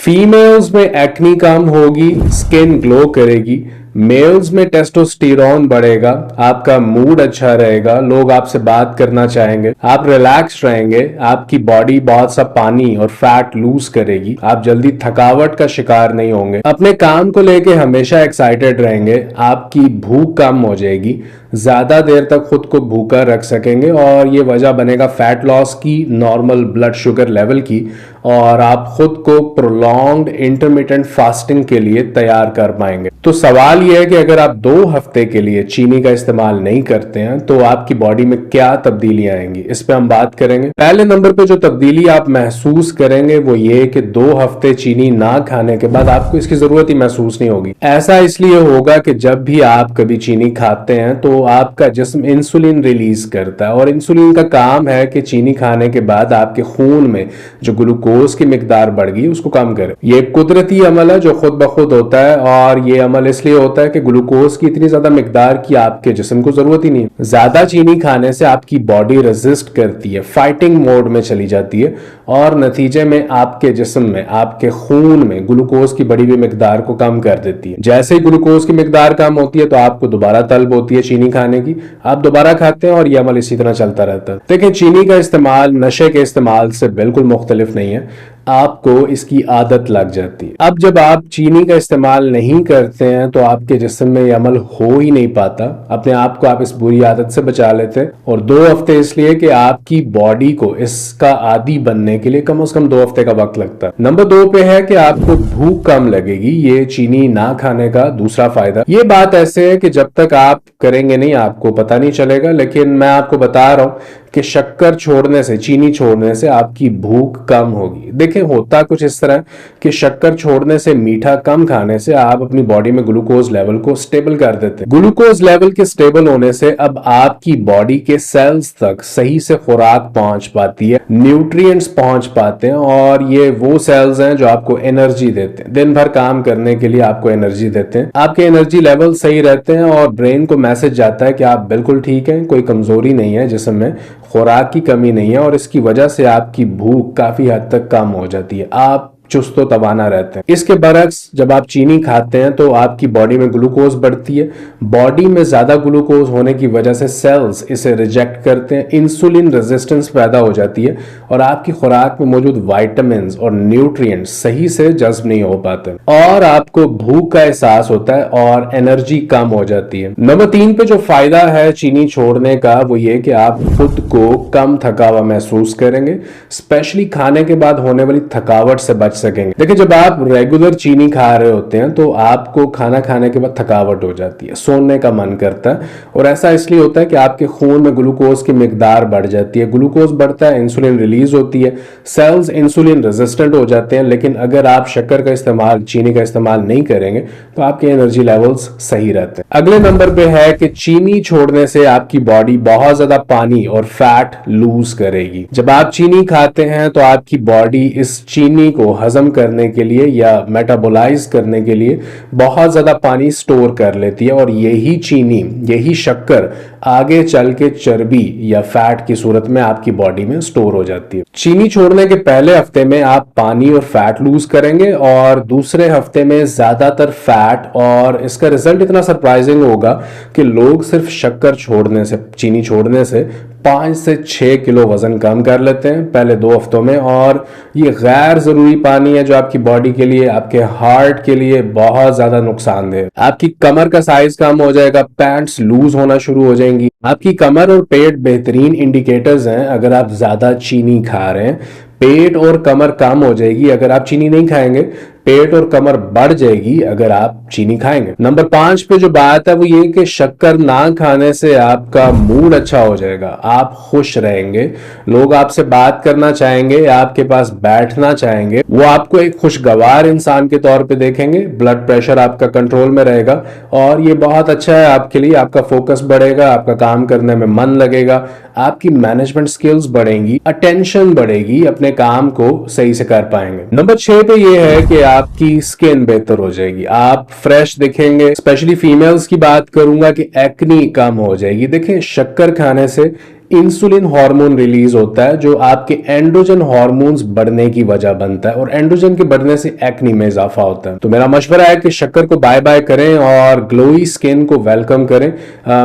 Females में acne कम होगी, skin glow करेगी। मेल्स में टेस्टोस्टेरोन बढ़ेगा, आपका मूड अच्छा रहेगा, लोग आपसे बात करना चाहेंगे, आप रिलैक्स रहेंगे, आपकी बॉडी बहुत सा पानी और फैट लूज करेगी, आप जल्दी थकावट का शिकार नहीं होंगे, अपने काम को लेके हमेशा एक्साइटेड रहेंगे, आपकी भूख कम हो जाएगी, ज्यादा देर तक खुद को भूखा रख सकेंगे और ये वजह बनेगा फैट लॉस की, नॉर्मल ब्लड शुगर लेवल की, और आप खुद को प्रोलॉन्ग्ड इंटरमिटेंट फास्टिंग के लिए तैयार कर पाएंगे। तो सवाल यह है कि अगर आप 2 हफ्ते के लिए चीनी का इस्तेमाल नहीं करते हैं तो आपकी बॉडी में क्या तब्दीलियां आएंगी, इस पे हम बात करेंगे। पहले नंबर पे जो तब्दीली आप महसूस करेंगे वो ये कि 2 हफ्ते चीनी ना खाने के बाद आपको इसकी जरूरत ही महसूस नहीं होगी। ऐसा इसलिए होगा कि जब भी आप कभी चीनी खाते हैं तो आपका जिस्म इंसुलिन रिलीज करता है, और इंसुलिन का काम है कि चीनी खाने के बाद आपके खून में जो ग्लूकोज की मिकदार बढ़ गई उसको कम करे। ये कुदरती अमल है जो खुद ब खुद होता है, और ये अमल इसलिए होता है कि ग्लूकोज की इतनी ज्यादा मिकदार की आपके जिस्म को जरूरत ही नहीं है। ज्यादा चीनी खाने से आपकी बॉडी रेजिस्ट करती है, फाइटिंग मोड में चली जाती है, और नतीजे में आपके जिस्म में, आपके खून में ग्लूकोज की बढ़ी हुई मिकदार को कम कर देती है। जैसे ही ग्लूकोज की मिकदार कम होती है तो आपको दोबारा तलब होती है चीनी खाने की, आप दोबारा खाते हैं और यह अमल इसी तरह चलता रहता है। देखिए, चीनी का इस्तेमाल नशे के इस्तेमाल से बिल्कुल मुख्तलिफ नहीं है, आपको इसकी आदत लग जाती है। अब जब आप चीनी का इस्तेमाल नहीं करते हैं तो आपके जिस्म में यह अमल हो ही नहीं पाता, अपने आप को आप इस बुरी आदत से बचा लेते हैं। और 2 हफ्ते इसलिए कि आपकी बॉडी को इसका आदी बनने के लिए कम से कम 2 हफ्ते का वक्त लगता है। नंबर 2 पे है कि आपको भूख कम लगेगी, ये चीनी ना खाने का दूसरा फायदा। ये बात ऐसे है कि जब तक आप करेंगे नहीं आपको पता नहीं चलेगा, लेकिन मैं आपको बता रहा हूं कि शक्कर छोड़ने से, चीनी छोड़ने से आपकी भूख कम होगी। देखिए, होता कुछ इस तरह कि शक्कर छोड़ने से, मीठा कम खाने से आप अपनी बॉडी में ग्लूकोज लेवल को स्टेबल कर देते हैं। ग्लूकोज लेवल के स्टेबल होने से अब आपकी बॉडी के सेल्स तक सही से खुराक पहुंच पाती है, न्यूट्रिएंट्स पहुंच पाते हैं, और ये वो सेल्स हैं जो आपको एनर्जी देते हैं, दिन भर काम करने के लिए आपको एनर्जी देते हैं। आपके एनर्जी लेवल सही रहते हैं और ब्रेन को मैसेज जाता है कि आप बिल्कुल ठीक हैं, कोई कमजोरी नहीं है जिस्म में, खुराक की कमी नहीं है, और इसकी वजह से आपकी भूख काफी हद तक कम हो जाती है, आप चुस्त तवाना रहते हैं। इसके बरक्स जब आप चीनी खाते हैं तो आपकी बॉडी में ग्लूकोज बढ़ती है, बॉडी में ज्यादा ग्लूकोज होने की वजह से सेल्स इसे रिजेक्ट करते हैं, इंसुलिन रेजिस्टेंस पैदा हो जाती है, और आपकी खुराक में मौजूद विटामिन्स और न्यूट्रिएंट्स सही से जज्ब नहीं हो पाते, और आपको भूख का एहसास होता है और एनर्जी कम हो जाती है। नंबर 3 पे जो फायदा है चीनी छोड़ने का वो ये कि आप खुद को कम थका हुआ महसूस करेंगे, स्पेशली खाने के बाद होने वाली थकावट से बच सकेंगे। देखिए, जब आप रेगुलर चीनी खा रहे होते हैं तो आपको खाना खाने के बाद थकावट हो जाती है, सोने का मन करता है, और ऐसा इसलिए होता है कि आपके खून में ग्लूकोज की मिकदार बढ़ जाती है, ग्लूकोज बढ़ता है, इंसुलिन रिलीज होती है, सेल्स इंसुलिन रेजिस्टेंट हो जाते हैं। लेकिन अगर आप शक्कर का इस्तेमाल, चीनी का इस्तेमाल नहीं करेंगे तो आपके एनर्जी लेवल्स सही रहते हैं। अगले नंबर पे है कि चीनी छोड़ने से आपकी बॉडी बहुत ज्यादा पानी और फैट लूज करेगी। जब आप चीनी खाते हैं तो आपकी बॉडी इस चीनी को हजम करने के लिए या मेटाबोलाइज करने के लिए बहुत ज्यादा पानी स्टोर कर लेती है, और यही चीनी, यही शक्कर आगे चल के चर्बी या फैट की सूरत में आपकी बॉडी में स्टोर हो जाती है। चीनी छोड़ने के पहले हफ्ते में आप पानी और फैट लूज करेंगे, और दूसरे हफ्ते में ज्यादातर फैट, और इसका रिजल्ट इतना सरप्राइजिंग होगा कि लोग सिर्फ शक्कर छोड़ने से, चीनी छोड़ने से 5 से 6 किलो वजन कम कर लेते हैं पहले 2 हफ्तों में। और ये गैर जरूरी पानी है जो आपकी बॉडी के लिए, आपके हार्ट के लिए बहुत ज्यादा नुकसानदेह है। आपकी कमर का साइज कम हो जाएगा, पैंट्स लूज होना शुरू हो जाएंगी। आपकी कमर और पेट बेहतरीन इंडिकेटर्स हैं अगर आप ज्यादा चीनी खा रहे हैं। पेट और कमर कम हो जाएगी अगर आप चीनी नहीं खाएंगे, पेट और कमर बढ़ जाएगी अगर आप चीनी खाएंगे। नंबर 5 पे जो बात है वो ये कि शक्कर ना खाने से आपका मूड अच्छा हो जाएगा, आप खुश रहेंगे, लोग आपसे बात करना चाहेंगे, आपके पास बैठना चाहेंगे, वो आपको एक खुशगवार इंसान के तौर पे देखेंगे, ब्लड प्रेशर आपका कंट्रोल में रहेगा, और ये बहुत अच्छा है आपके लिए। आपका फोकस बढ़ेगा, आपका काम करने में मन लगेगा, आपकी मैनेजमेंट स्किल्स बढ़ेंगी, अटेंशन बढ़ेगी, अपने काम को सही से कर पाएंगे। नंबर 6 पे ये है कि आपकी स्किन बेहतर हो जाएगी, आप फ्रेश दिखेंगे। स्पेशली फीमेल्स की बात करूंगा कि एक्नी कम हो जाएगी। देखिए, शक्कर खाने से इंसुलिन हार्मोन रिलीज होता है जो आपके एंड्रोजन हार्मोन्स बढ़ने की वजह बनता है, और एंड्रोजन के बढ़ने से एक्ने में इजाफा होता है। तो मेरा मशवरा है कि शक्कर को बाय बाय करें और ग्लोई स्किन को वेलकम करें।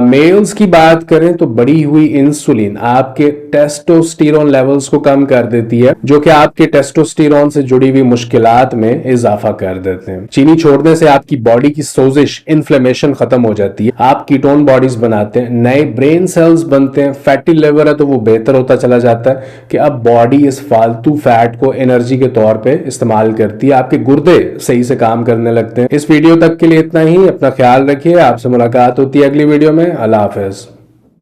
मेल्स की बात करें तो बढ़ी हुई इंसुलिन आपके टेस्टोस्टेरोन लेवल्स को कम कर देती है, जो कि आपके टेस्टोस्टेरोन से जुड़ी हुई मुश्किलात में इजाफा कर देते हैं। चीनी छोड़ने से आपकी बॉडी की सोजिश, इन्फ्लेमेशन खत्म हो जाती है, आप कीटोन बॉडीज बनाते हैं, नए ब्रेन सेल्स बनते हैं, फैटी लिवर है तो वो बेहतर होता चला जाता है कि अब बॉडी इस फालतू फैट को एनर्जी के तौर पे इस्तेमाल करती है, आपके गुर्दे सही से काम करने लगते हैं। इस वीडियो तक के लिए इतना ही। अपना ख्याल रखिए, आपसे मुलाकात होती है अगली वीडियो में। अल्लाह हाफिज।